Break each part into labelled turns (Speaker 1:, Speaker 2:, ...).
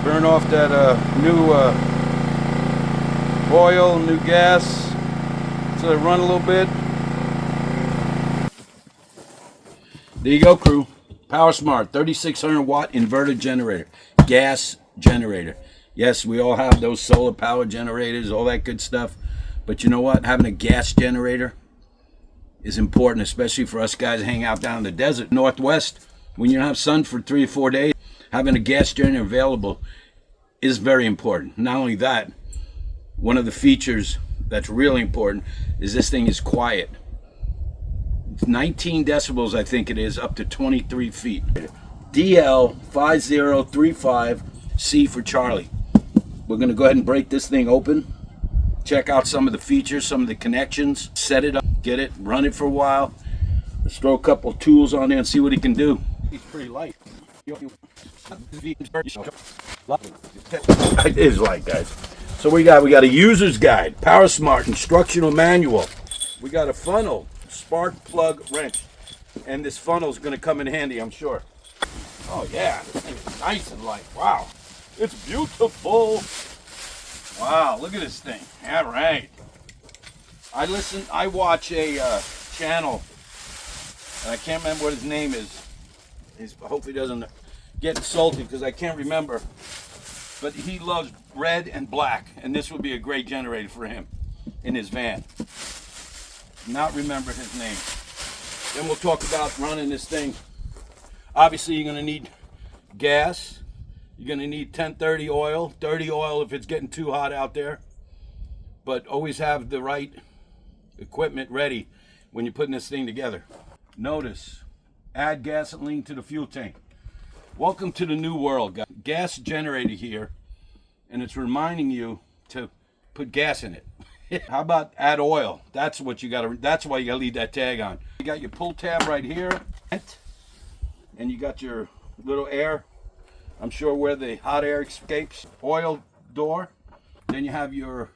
Speaker 1: Burn off that new oil, new gas, so it run a little bit. There you go, crew. PowerSmart 3600 watt inverter generator, gas generator. Yes, we all have those solar power generators, all that good stuff. But you know what? Having a gas generator is important, especially for us guys hanging out down in the desert, Northwest. When you don't have sun for 3 or 4 days, having a gas generator available is very important. Not only that, one of the features that's really important is this thing is quiet. It's 19 decibels, I think it is, up to 23 feet. DL5035C for Charlie. We're going to go ahead and break this thing open. Check out some of the features, some of the connections. Set it up, get it, run it for a while. Let's throw a couple tools on there and see what he can do. He's pretty light. It is light, guys. So we got a user's guide, PowerSmart instructional manual. We got a funnel, spark plug wrench, and this funnel is going to come in handy, I'm sure. Oh yeah, this thing is nice and light. Wow, it's beautiful. Wow, look at this thing. All right. I watch a channel, and I can't remember what his name is. I hope he doesn't get insulted because I can't remember. But he loves red and black, and this would be a great generator for him in his van. Not remember his name. Then we'll talk about running this thing. Obviously, you're going to need gas. You're going to need 1030 oil, dirty oil if it's getting too hot out there. But always have the right equipment ready when you're putting this thing together. Notice, add gasoline to the fuel tank. Welcome to the new world, guys. Gas generator here, and it's reminding you to put gas in it. How about add oil? That's what you got to. That's why you got to leave that tag on. You got your pull tab right here, and you got your little air. I'm sure where the hot air escapes. Oil door. Then you have your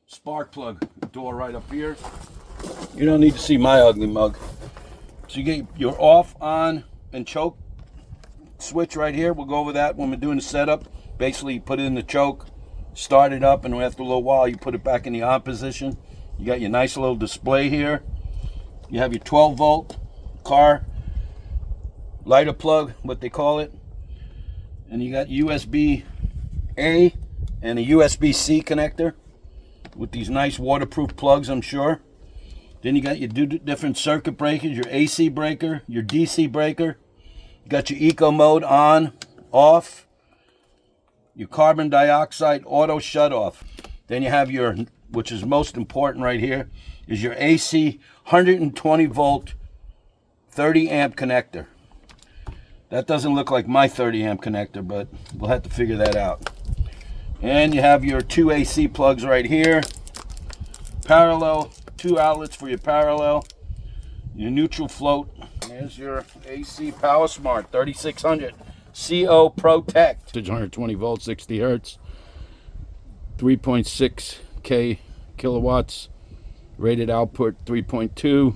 Speaker 1: spark plug door right up here. You don't need to see my ugly mug. So you get your off, on, and choke switch right here. We'll go over that when we're doing the setup. Basically, you put it in the choke, start it up, and after a little while, you put it back in the on position. You got your nice little display here. You have your 12-volt car lighter plug, what they call it. And you got USB-A and a USB-C connector with these nice waterproof plugs, I'm sure. Then you got your different circuit breakers, your AC breaker, your DC breaker. You got your eco mode on, off, your carbon dioxide auto shut off. Then you have your, which is most important right here, is your AC 120 volt 30 amp connector. That doesn't look like my 30 amp connector, but we'll have to figure that out. And you have your 2 AC plugs right here. Parallel, 2 outlets for your parallel. Your neutral float. There's your AC PowerSmart 3600 CO Protect. 120 volts, 60 hertz, 3.6 kilowatts, rated output 3.2,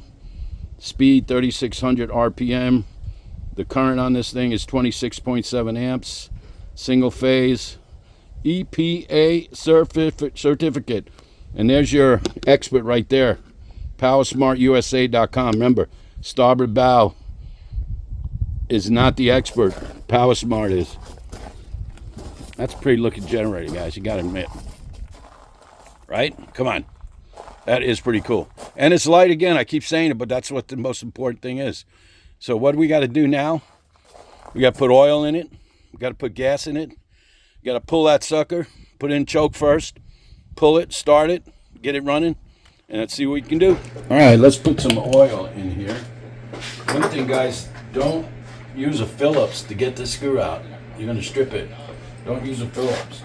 Speaker 1: speed 3600 RPM. The current on this thing is 26.7 amps, single phase, EPA certificate. And there's your expert right there, PowerSmartUSA.com. Remember, Starboard Bow is not the expert. PowerSmart is. That's a pretty looking generator, guys. You got to admit. Right? Come on. That is pretty cool. And it's light again. I keep saying it, but that's what the most important thing is. So what do we got to do now? We got to put oil in it. We got to put gas in it. You got to pull that sucker. Put it in choke first. Pull it. Start it. Get it running. And let's see what we can do. All right, let's put some oil in here. One thing, guys, don't use a Phillips to get this screw out. You're going to strip it. Don't use a Phillips.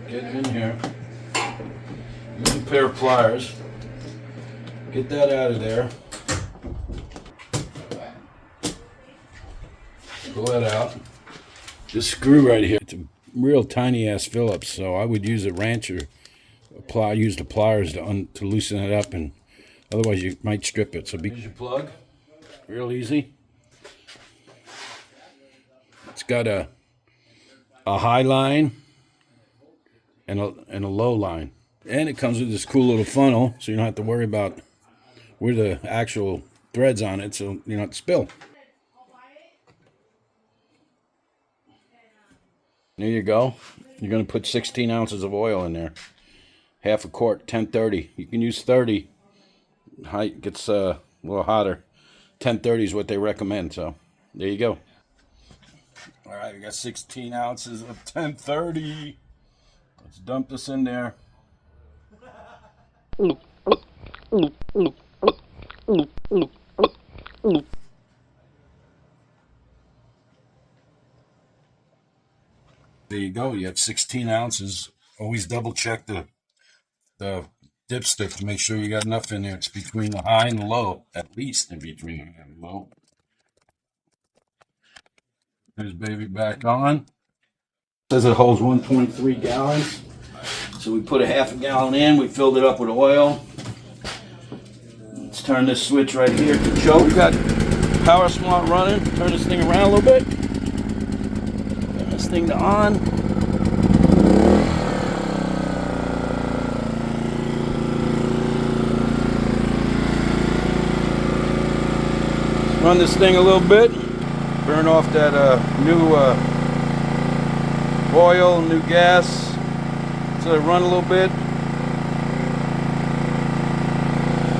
Speaker 1: Get it in here. Use a pair of pliers. Get that out of there. Pull that out. This screw right here, it's a real tiny ass Phillips, so I would use a wrencher. Use the pliers to loosen it up, and otherwise you might strip it. So here's your plug, real easy. It's got a a high line and a low line. And it comes with this cool little funnel, so you don't have to worry about where the actual threads on it, so you don't have to spill. There you go. You're going to put 16 ounces of oil in there. Half a quart, 1030. You can use 30. Height gets a little hotter. 1030 is what they recommend, so there you go. All right, we got 16 ounces of 1030. Let's dump this in there. There you go. You have 16 ounces. Always double check the dipstick to make sure you got enough in there. It's between the high and the low, at least in between the high and the low. There's baby back on. It says it holds 1.3 gallons. So we put a half a gallon in. We filled it up with oil. Let's turn this switch right here to choke. We got PowerSmart running. Turn this thing around a little bit. Turn this thing to on. Run this thing a little bit. Burn off that new oil, new gas. So run a little bit.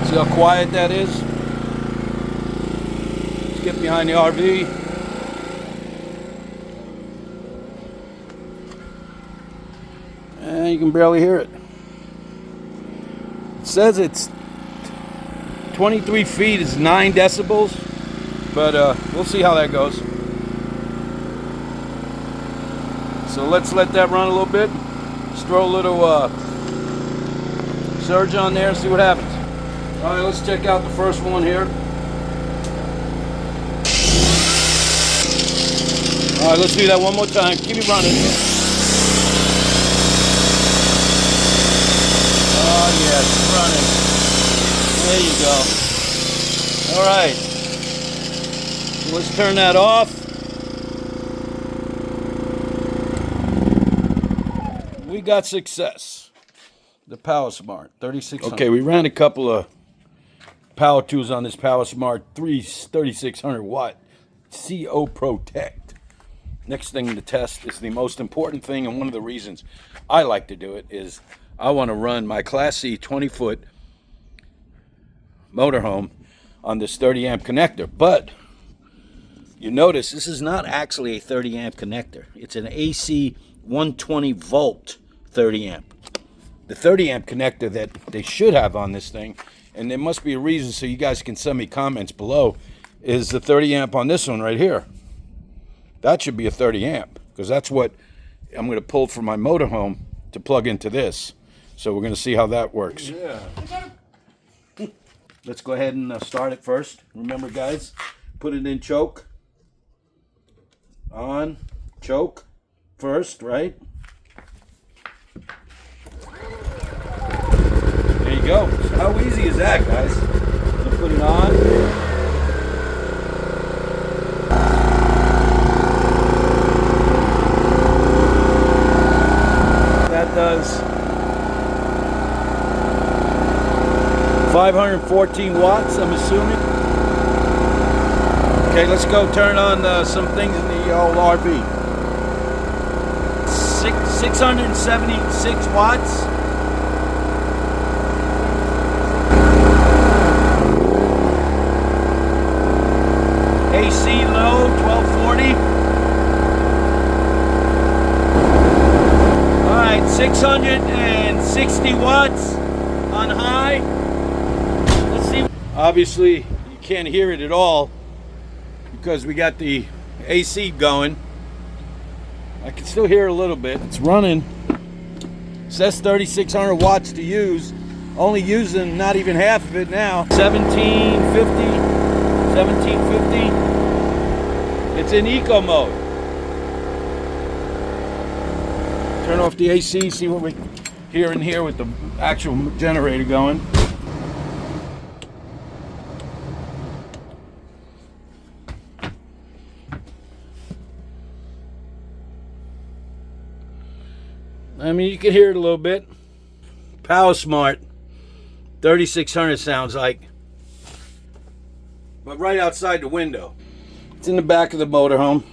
Speaker 1: See how quiet that is? Let's get behind the RV. And you can barely hear it. It says it's 23 feet is 9 decibels, but we'll see how that goes. So let's let that run a little bit. Just throw a little surge on there and see what happens. All right, let's check out the first one here. All right, let's do that one more time. Keep it running. Oh, yes, running. There you go. All right. So let's turn that off. We got success. The PowerSmart 3600. Okay, we ran a couple of power tools on this PowerSmart 3600 watt CO Protect. Next thing to test is the most important thing, and one of the reasons I like to do it is I want to run my Class C 20-foot motorhome on this 30 amp connector. But you notice this is not actually a 30 amp connector. It's an AC 120 volt 30 amp. The 30 amp connector that they should have on this thing, and there must be a reason, so you guys can send me comments below, is the 30 amp on this one right here. That should be a 30 amp, because that's what I'm going to pull from my motorhome to plug into this. So we're going to see how that works. Yeah. Let's go ahead and start it first. Remember, guys, put it in choke. On, choke first, right? There you go. So how easy is that, guys? So put it on. That does 514 watts, I'm assuming. Okay, let's go turn on some things in the old RV. 676 watts. AC low, 1240. All right, 660 watts on high. Let's see. Obviously, you can't hear it at all because we got the AC going. I can still hear a little bit. It's running. It says 3,600 watts to use. Only using not even half of it now. 1750. It's in eco mode. Turn off the AC, see what we hear in here with the actual generator going. I mean, you can hear it a little bit. PowerSmart 3600 sounds like. But right outside the window. It's in the back of the motorhome.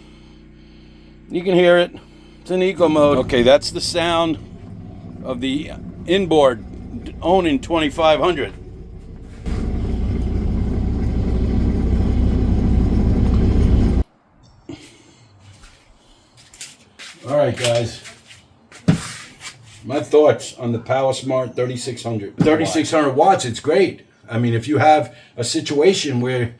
Speaker 1: You can hear it. It's in eco mode. Okay, that's the sound of the inboard owning 2500. All right, guys. My thoughts on the PowerSmart 3600. 3600 watts, it's great. I mean, if you have a situation where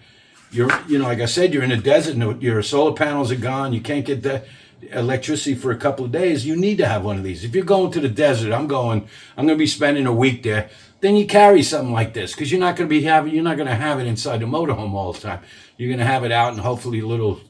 Speaker 1: you're, like I said, you're in a desert and your solar panels are gone, you can't get the electricity for a couple of days, you need to have one of these. If you're going to the desert, I'm going to be spending a week there, then you carry something like this, because you're not going to have it inside the motorhome all the time. You're going to have it out and hopefully a little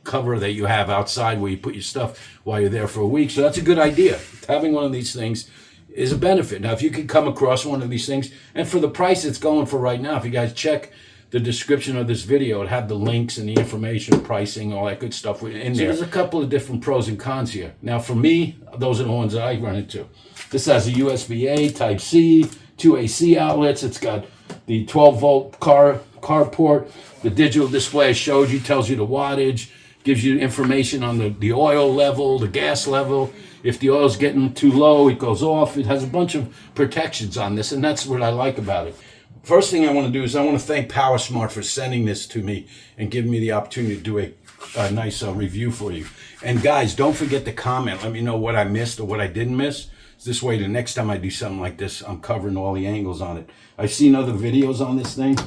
Speaker 1: cover that you have outside where you put your stuff while you're there for a week. So that's a good idea. Having one of these things is a benefit. Now, if you could come across one of these things, and for the price it's going for right now, if you guys check the description of this video, it'll have the links and the information, pricing, all that good stuff in there. So there's a couple of different pros and cons here. Now, for me, those are the ones that I run into. This has a USB-A, Type-C, 2 AC outlets. It's got the 12-volt car port. The digital display I showed you tells you the wattage, gives you information on the oil level, the gas level. If the oil's getting too low, it goes off. It has a bunch of protections on this, and that's what I like about it. First thing I want to do is I want to thank PowerSmart for sending this to me and giving me the opportunity to do a nice review for you. And guys, don't forget to comment. Let me know what I missed or what I didn't miss. This way, the next time I do something like this, I'm covering all the angles on it. I've seen other videos on this thing,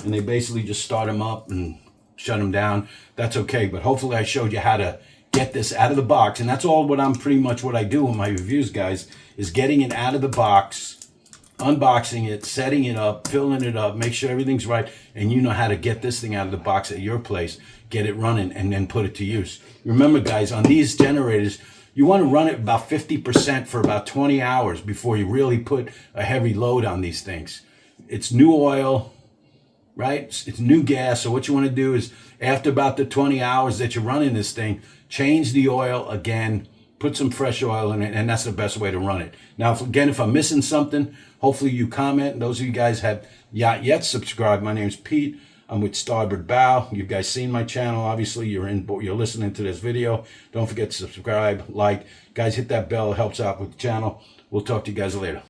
Speaker 1: and they basically just start them up and shut them down. That's okay, but hopefully I showed you how to get this out of the box, and that's all pretty much what I do in my reviews, guys, is getting it out of the box, unboxing it, setting it up, filling it up, make sure everything's right, and you know how to get this thing out of the box at your place, get it running, and then put it to use. Remember, guys, on these generators, you want to run it about 50% for about 20 hours before you really put a heavy load on these things. It's new oil, right? It's new gas. So what you want to do is after about the 20 hours that you're running this thing, change the oil again, put some fresh oil in it, and that's the best way to run it. Now, if I'm missing something, hopefully you comment. Those of you guys have not yet subscribed. My name's Pete. I'm with Starboard Bow. You guys seen my channel. Obviously, you're listening to this video. Don't forget to subscribe, like. Guys, hit that bell. It helps out with the channel. We'll talk to you guys later.